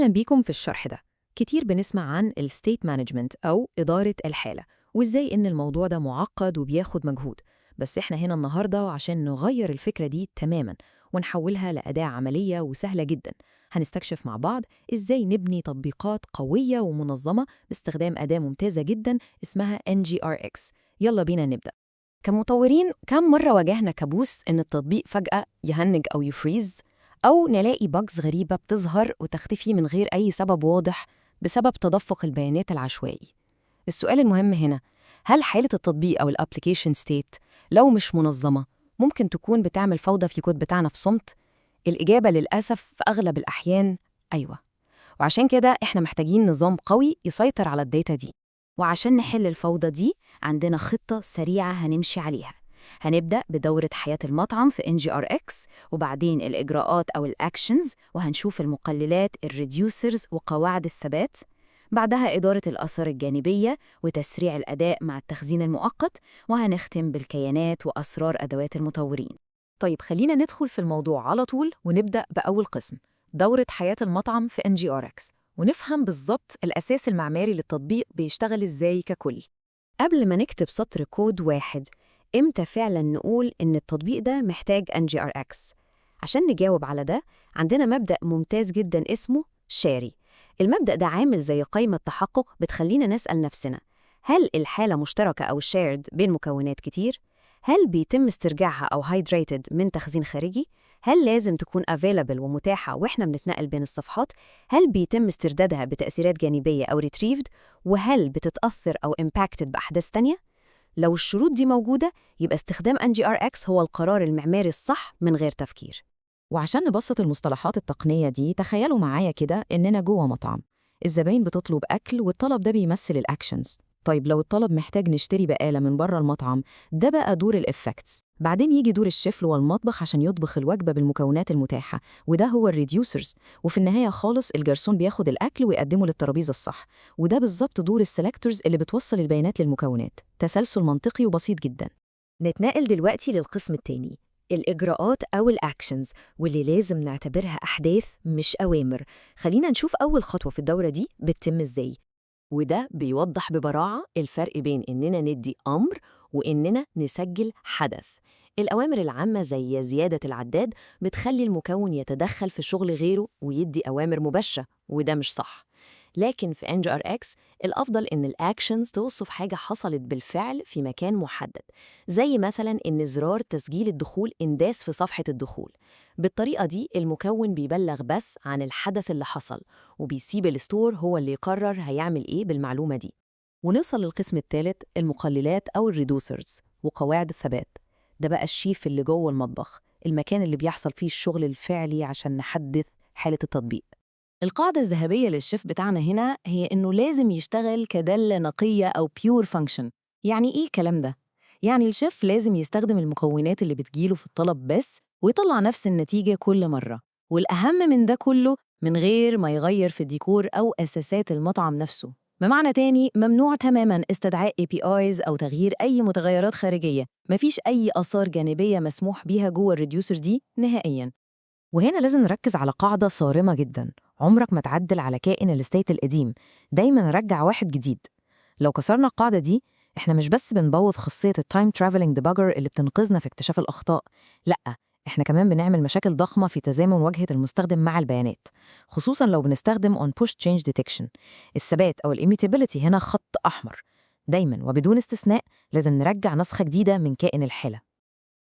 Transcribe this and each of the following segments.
أهلا بيكم في الشرح ده. كتير بنسمع عن الستيت مانجمنت أو إدارة الحالة، وإزاي إن الموضوع ده معقد وبياخد مجهود. بس إحنا هنا النهاردة عشان نغير الفكرة دي تماماً ونحولها لأداة عملية وسهلة جداً. هنستكشف مع بعض إزاي نبني تطبيقات قوية ومنظمة باستخدام أداة ممتازة جداً اسمها NGRX. يلا بينا نبدأ. كمطورين كم مرة واجهنا كابوس إن التطبيق فجأة يهنج أو يفريز، أو نلاقي باجز غريبة بتظهر وتختفي من غير أي سبب واضح بسبب تدفق البيانات العشوائي؟ السؤال المهم هنا، هل حالة التطبيق أو الابليكيشن ستيت لو مش منظمة ممكن تكون بتعمل فوضى في الكود بتاعنا في صمت؟ الإجابة للأسف في أغلب الأحيان أيوة. وعشان كده إحنا محتاجين نظام قوي يسيطر على الداتا دي. وعشان نحل الفوضى دي عندنا خطة سريعة هنمشي عليها. هنبدأ بدورة حياة المطعم في NGRX، وبعدين الإجراءات أو الأكشنز، وهنشوف المقللات الريديوسرز وقواعد الثبات. بعدها إدارة الآثار الجانبية وتسريع الأداء مع التخزين المؤقت، وهنختم بالكيانات وأسرار أدوات المطورين. طيب خلينا ندخل في الموضوع على طول ونبدأ بأول قسم، دورة حياة المطعم في NGRX، ونفهم بالظبط الأساس المعماري للتطبيق بيشتغل إزاي ككل. قبل ما نكتب سطر كود واحد، إمتى فعلا نقول إن التطبيق ده محتاج NGRX؟ عشان نجاوب على ده عندنا مبدأ ممتاز جدا اسمه شاري. المبدأ ده عامل زي قائمة تحقق بتخلينا نسأل نفسنا، هل الحالة مشتركة أو shared بين مكونات كتير؟ هل بيتم استرجاعها أو hydrated من تخزين خارجي؟ هل لازم تكون available ومتاحة وإحنا بنتنقل بين الصفحات؟ هل بيتم استردادها بتأثيرات جانبية أو retrieved؟ وهل بتتأثر أو impacted بأحداث تانية؟ لو الشروط دي موجودة يبقى استخدام NGRX هو القرار المعماري الصح من غير تفكير. وعشان نبسط المصطلحات التقنية دي، تخيلوا معايا كده إننا جوه مطعم. الزباين بتطلب أكل والطلب ده بيمثل الأكشنز. طيب لو الطلب محتاج نشتري بقالة من بره المطعم، ده بقى دور الإفكتس. بعدين يجي دور الشيف والمطبخ عشان يطبخ الوجبة بالمكونات المتاحة، وده هو الريديوسرز. وفي النهاية خالص الجرسون بياخد الأكل ويقدمه للترابيزة الصح، وده بالظبط دور السلكتورز اللي بتوصل البيانات للمكونات. تسلسل منطقي وبسيط جدا. نتنقل دلوقتي للقسم التاني، الإجراءات أو الأكشنز، واللي لازم نعتبرها أحداث مش أوامر. خلينا نشوف أول خطوة في الدورة دي بتتم إزاي. وده بيوضح ببراعة الفرق بين إننا ندي أمر وإننا نسجل حدث. الأوامر العامة زي زيادة العداد بتخلي المكون يتدخل في شغل غيره ويدي أوامر مباشرة، وده مش صح. لكن في NGRX الأفضل إن الأكشنز توصف حاجة حصلت بالفعل في مكان محدد، زي مثلاً إن زرار تسجيل الدخول انداس في صفحة الدخول. بالطريقة دي المكون بيبلغ بس عن الحدث اللي حصل، وبيسيب الستور هو اللي يقرر هيعمل إيه بالمعلومة دي. ونوصل للقسم الثالث، المقللات أو الريدوسرز وقواعد الثبات. ده بقى الشيف اللي جوه المطبخ، المكان اللي بيحصل فيه الشغل الفعلي عشان نحدث حالة التطبيق. القاعدة الذهبية للشيف بتاعنا هنا هي إنه لازم يشتغل كدالة نقية أو pure function. يعني إيه الكلام ده؟ يعني الشيف لازم يستخدم المكونات اللي بتجيله في الطلب بس، ويطلع نفس النتيجة كل مرة. والأهم من ده كله، من غير ما يغير في الديكور أو أساسات المطعم نفسه. بمعنى تاني، ممنوع تماماً استدعاء APIs أو تغيير أي متغيرات خارجية. مفيش أي آثار جانبية مسموح بيها جوه الريديوسر دي نهائياً. وهنا لازم نركز على قاعدة صارمة جدا، عمرك ما تعدل على كائن الستيت القديم، دايما رجع واحد جديد. لو كسرنا القاعدة دي، احنا مش بس بنبوظ خاصية التايم ترافلينج ديباجر اللي بتنقذنا في اكتشاف الأخطاء، لأ، احنا كمان بنعمل مشاكل ضخمة في تزامن واجهة المستخدم مع البيانات، خصوصا لو بنستخدم on push change detection. الثبات أو الإيميتابيليتي هنا خط أحمر. دايما وبدون استثناء لازم نرجع نسخة جديدة من كائن الحالة.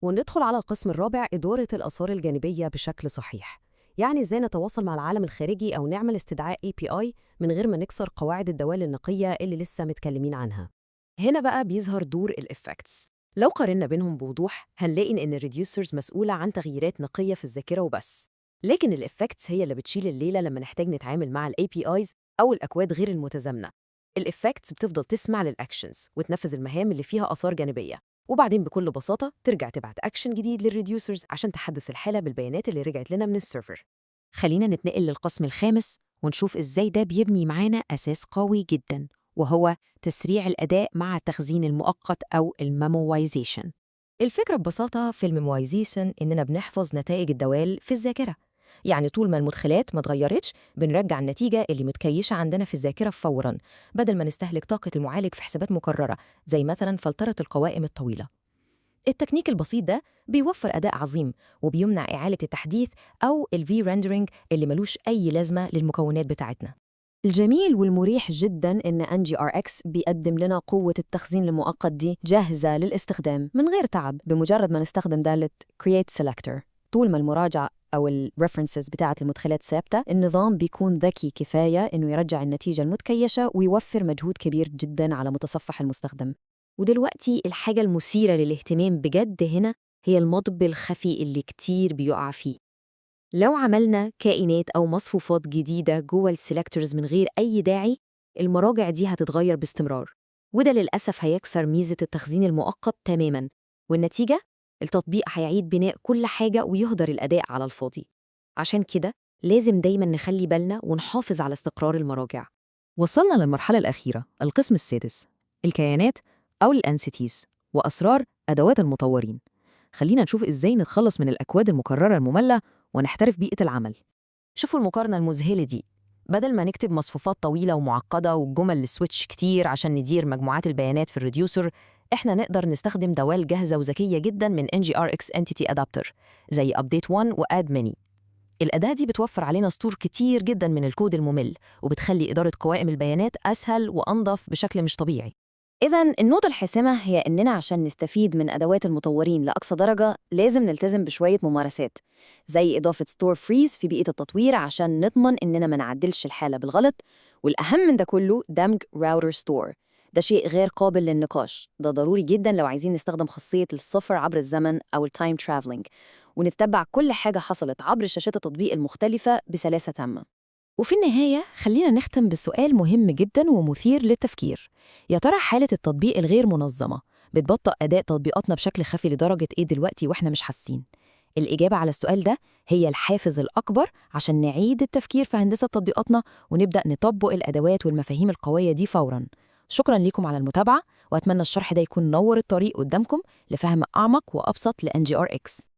وندخل على القسم الرابع، إدارة الآثار الجانبية بشكل صحيح. يعني إزاي نتواصل مع العالم الخارجي أو نعمل استدعاء API من غير ما نكسر قواعد الدوال النقية اللي لسه متكلمين عنها. هنا بقى بيظهر دور الإفكتس. لو قارنا بينهم بوضوح هنلاقي إن الريديوسرز مسؤولة عن تغييرات نقية في الذاكرة وبس، لكن الإفكتس هي اللي بتشيل الليلة لما نحتاج نتعامل مع APIs أو الأكواد غير المتزامنة. الإفكتس بتفضل تسمع للأكشنز وتنفذ المهام اللي فيها آثار جانبية، وبعدين بكل بساطة ترجع تبعت أكشن جديد للريديوسرز عشان تحدث الحالة بالبيانات اللي رجعت لنا من السيرفر. خلينا نتنقل للقسم الخامس ونشوف إزاي ده بيبني معانا أساس قوي جدا، وهو تسريع الأداء مع التخزين المؤقت أو الميمورايزيشن. الفكرة ببساطة في الميمورايزيشن إننا بنحفظ نتائج الدوال في الذاكرة. يعني طول ما المدخلات ما اتغيرتش بنرجع النتيجة اللي متكيشة عندنا في الذاكرة فوراً، بدل ما نستهلك طاقة المعالج في حسابات مكررة زي مثلاً فلترة القوائم الطويلة. التكنيك البسيط ده بيوفر أداء عظيم وبيمنع إعادة التحديث أو الفي ريندرينج اللي ملوش أي لازمة للمكونات بتاعتنا. الجميل والمريح جداً إن NGRX بيقدم لنا قوة التخزين المؤقت دي جاهزة للاستخدام من غير تعب، بمجرد ما نستخدم دالة Create Selector. طول ما المراجعة أو الريفرنسز بتاعة المدخلات ثابتة، النظام بيكون ذكي كفاية إنه يرجع النتيجة المتكيشة ويوفر مجهود كبير جداً على متصفح المستخدم. ودلوقتي الحاجة المثيرة للاهتمام بجد هنا هي المطب الخفي اللي كتير بيقع فيه. لو عملنا كائنات أو مصفوفات جديدة جوه السيلكتورز من غير أي داعي، المراجع دي هتتغير باستمرار، وده للأسف هيكسر ميزة التخزين المؤقت تماماً، والنتيجة التطبيق هيعيد بناء كل حاجة ويهدر الأداء على الفاضي. عشان كده لازم دايماً نخلي بالنا ونحافظ على استقرار المراجع. وصلنا للمرحلة الأخيرة، القسم السادس، الكيانات أو الأنسيتيز وأسرار أدوات المطورين. خلينا نشوف إزاي نتخلص من الأكواد المكررة المملة ونحترف بيئة العمل. شوفوا المقارنة المذهلة دي، بدل ما نكتب مصفوفات طويلة ومعقدة والجمل السويتش كتير عشان ندير مجموعات البيانات في الريديوسر، إحنا نقدر نستخدم دوال جاهزة وذكية جدا من NGRX Entity Adapter زي Update 1 و Add Many. الأداة دي بتوفر علينا سطور كتير جدا من الكود الممل، وبتخلي إدارة قوائم البيانات أسهل وأنظف بشكل مش طبيعي. إذن النقطة الحاسمة هي إننا عشان نستفيد من أدوات المطورين لأقصى درجة لازم نلتزم بشوية ممارسات، زي إضافة ستور فريز في بيئة التطوير عشان نضمن إننا ما نعدلش الحالة بالغلط، والأهم من ده كله دمج راوتر ستور. ده شيء غير قابل للنقاش، ده ضروري جدا لو عايزين نستخدم خاصية السفر عبر الزمن أو التايم ترافلينج، ونتبع كل حاجة حصلت عبر شاشات التطبيق المختلفة بسلاسة تامة. وفي النهاية خلينا نختم بسؤال مهم جدا ومثير للتفكير. يا ترى حالة التطبيق الغير منظمة بتبطئ أداء تطبيقاتنا بشكل خفي لدرجة إيه دلوقتي وإحنا مش حاسين؟ الإجابة على السؤال ده هي الحافز الأكبر عشان نعيد التفكير في هندسة تطبيقاتنا ونبدأ نطبق الأدوات والمفاهيم القوية دي فوراً. شكراً لكم على المتابعة، وأتمنى الشرح ده يكون نور الطريق قدامكم لفهم أعمق وأبسط ل NGRX.